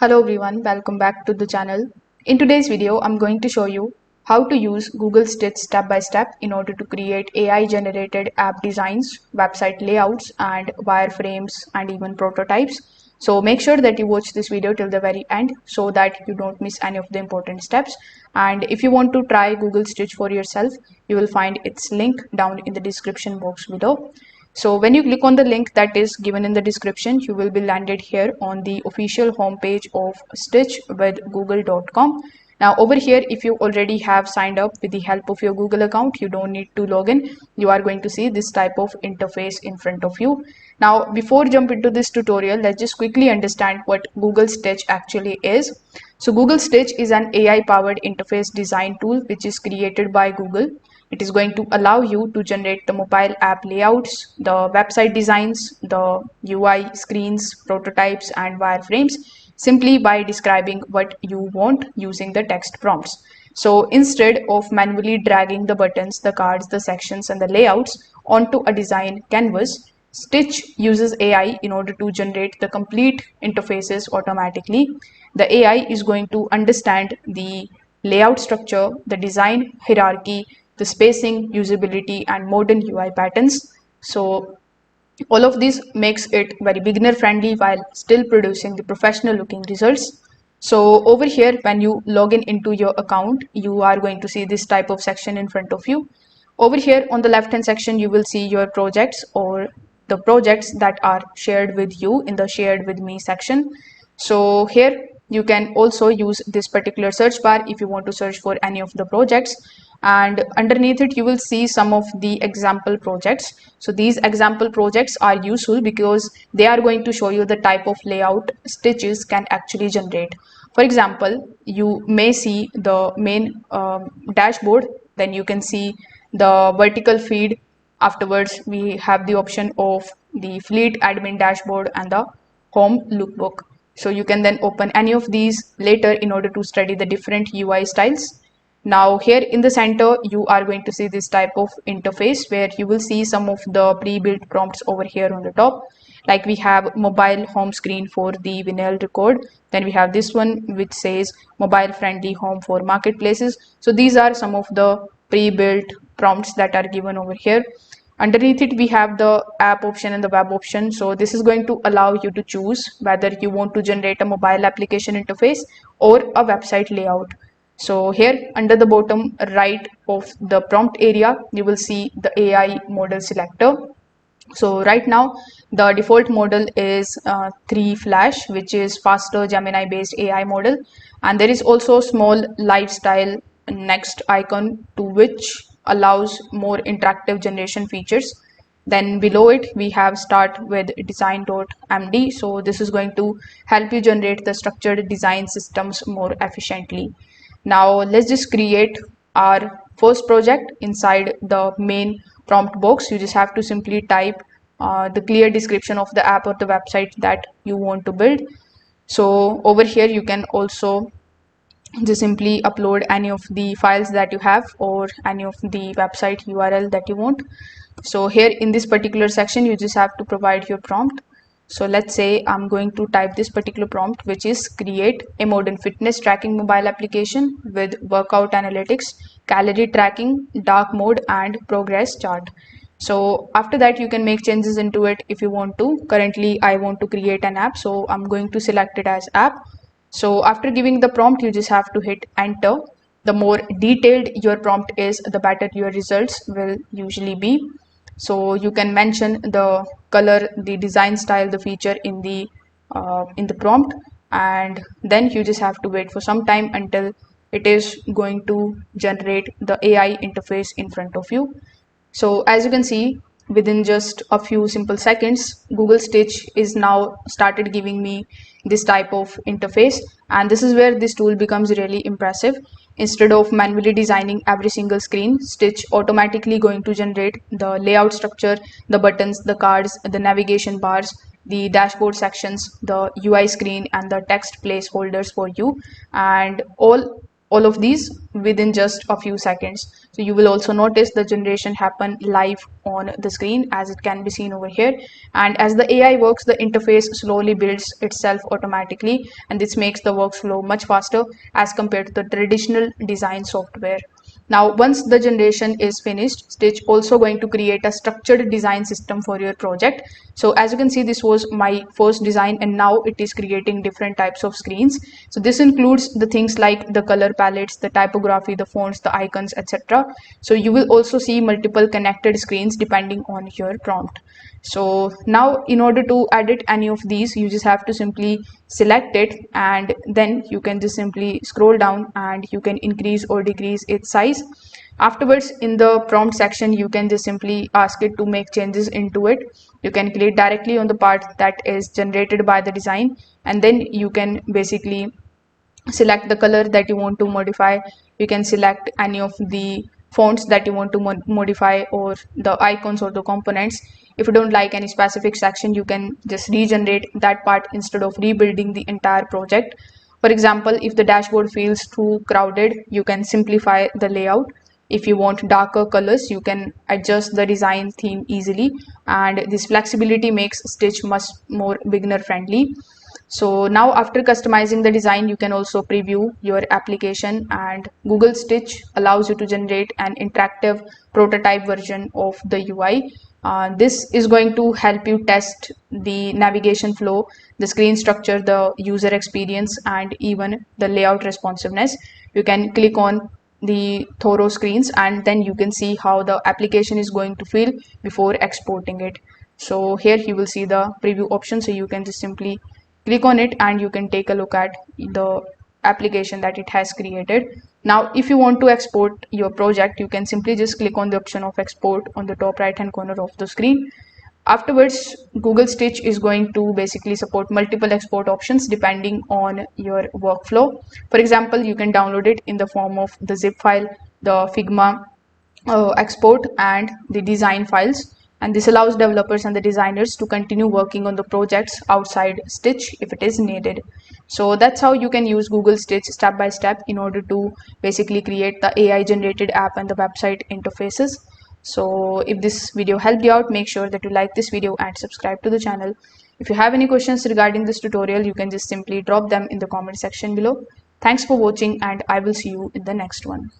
Hello everyone, welcome back to the channel. In today's video, I'm going to show you how to use Google Stitch step by step in order to create AI generated app designs, website layouts, and wireframes and even prototypes. So make sure that you watch this video till the very end so that you don't miss any of the important steps. And if you want to try Google Stitch for yourself, you will find its link down in the description box below. So when you click on the link that is given in the description, you will be landed here on the official homepage of stitchwithgoogle.com. Now over here, if you already have signed up with the help of your Google account, you don't need to log in. You are going to see this type of interface in front of you. Now, before jump into this tutorial, let's just quickly understand what Google Stitch actually is. So Google Stitch is an AI powered interface design tool which is created by Google. It is going to allow you to generate the mobile app layouts, the website designs, the UI screens, prototypes, and wireframes simply by describing what you want using the text prompts. So instead of manually dragging the buttons, the cards, the sections, and the layouts onto a design canvas, Stitch uses AI in order to generate the complete interfaces automatically. The AI is going to understand the layout structure, the design hierarchy, the spacing, usability, and modern UI patterns. So all of this makes it very beginner friendly while still producing the professional looking results. So over here, when you log in into your account, you are going to see this type of section in front of you. Over here on the left hand section, you will see your projects or the projects that are shared with you in the shared with me section. So here you can also use this particular search bar if you want to search for any of the projects, and underneath it you will see some of the example projects. So these example projects are useful because they are going to show you the type of layout Stitches can actually generate. For example, you may see the main dashboard, then you can see the vertical feed. Afterwards we have the option of the fleet admin dashboard and the home lookbook. So you can then open any of these later in order to study the different UI styles. Now here in the center, you are going to see this type of interface where you will see some of the pre-built prompts over here on the top. Like we have mobile home screen for the vinyl record. Then we have this one which says mobile friendly home for marketplaces. So these are some of the pre-built prompts that are given over here. Underneath it, we have the app option and the web option. So this is going to allow you to choose whether you want to generate a mobile application interface or a website layout. So here under the bottom right of the prompt area, you will see the AI model selector. So right now the default model is 3 Flash, which is faster Gemini based AI model, and there is also small lifestyle next icon to which allows more interactive generation features. Then below it we have start with design.md. So this is going to help you generate the structured design systems more efficiently. Now let's just create our first project inside the main prompt box. You just have to simply type the clear description of the app or the website that you want to build. So over here you can also just simply upload any of the files that you have or any of the website URL that you want. So here in this particular section you just have to provide your prompt. So let's say I'm going to type this particular prompt, which is create a modern fitness tracking mobile application with workout analytics, calorie tracking, dark mode, and progress chart. So after that you can make changes into it if you want to. Currently I want to create an app, so I'm going to select it as app. So after giving the prompt, you just have to hit enter. The more detailed your prompt is, the better your results will usually be. So you can mention the color, the design style, the feature in the prompt, and then you just have to wait for some time until it is going to generate the AI interface in front of you. So as you can see, within just a few simple seconds, Google Stitch is now started giving me this type of interface, and this is where this tool becomes really impressive. Instead of manually designing every single screen, Stitch automatically going to generate the layout structure, the buttons, the cards, the navigation bars, the dashboard sections, the UI screen, and the text placeholders for you, and all all of these within just a few seconds. So you will also notice the generation happen live on the screen, as it can be seen over here. And as the AI works, the interface slowly builds itself automatically, and this makes the workflow much faster as compared to the traditional design software. Now, once the generation is finished, Stitch also going to create a structured design system for your project. So as you can see, this was my first design, and now it is creating different types of screens. So this includes the things like the color palettes, the typography, the fonts, the icons, etc. So you will also see multiple connected screens depending on your prompt. So now, in order to edit any of these, you just have to simply select it, and then you can just simply scroll down and you can increase or decrease its size. Afterwards, in the prompt section, you can just simply ask it to make changes into it. You can click directly on the part that is generated by the design, and then you can basically select the color that you want to modify. You can select any of the fonts that you want to modify, or the icons or the components. If you don't like any specific section, you can just regenerate that part instead of rebuilding the entire project. For example, if the dashboard feels too crowded, you can simplify the layout. If you want darker colors, you can adjust the design theme easily, and this flexibility makes Stitch much more beginner friendly. So now, after customizing the design, you can also preview your application, and Google Stitch allows you to generate an interactive prototype version of the UI. This is going to help you test the navigation flow, the screen structure, the user experience, and even the layout responsiveness. You can click on the thorough screens, and then you can see how the application is going to feel before exporting it. So here you will see the preview option, so you can just simply click on it and you can take a look at the application that it has created. Now, if you want to export your project, you can simply just click on the option of export on the top right hand corner of the screen. Afterwards, Google Stitch is going to basically support multiple export options depending on your workflow. For example, you can download it in the form of the zip file, the Figma export, and the design files. And this allows developers and the designers to continue working on the projects outside Stitch if it is needed. So that's how you can use Google Stitch step by step in order to basically create the AI generated app and the website interfaces. So if this video helped you out, make sure that you like this video and subscribe to the channel. If you have any questions regarding this tutorial, you can just simply drop them in the comment section below. Thanks for watching, and I will see you in the next one.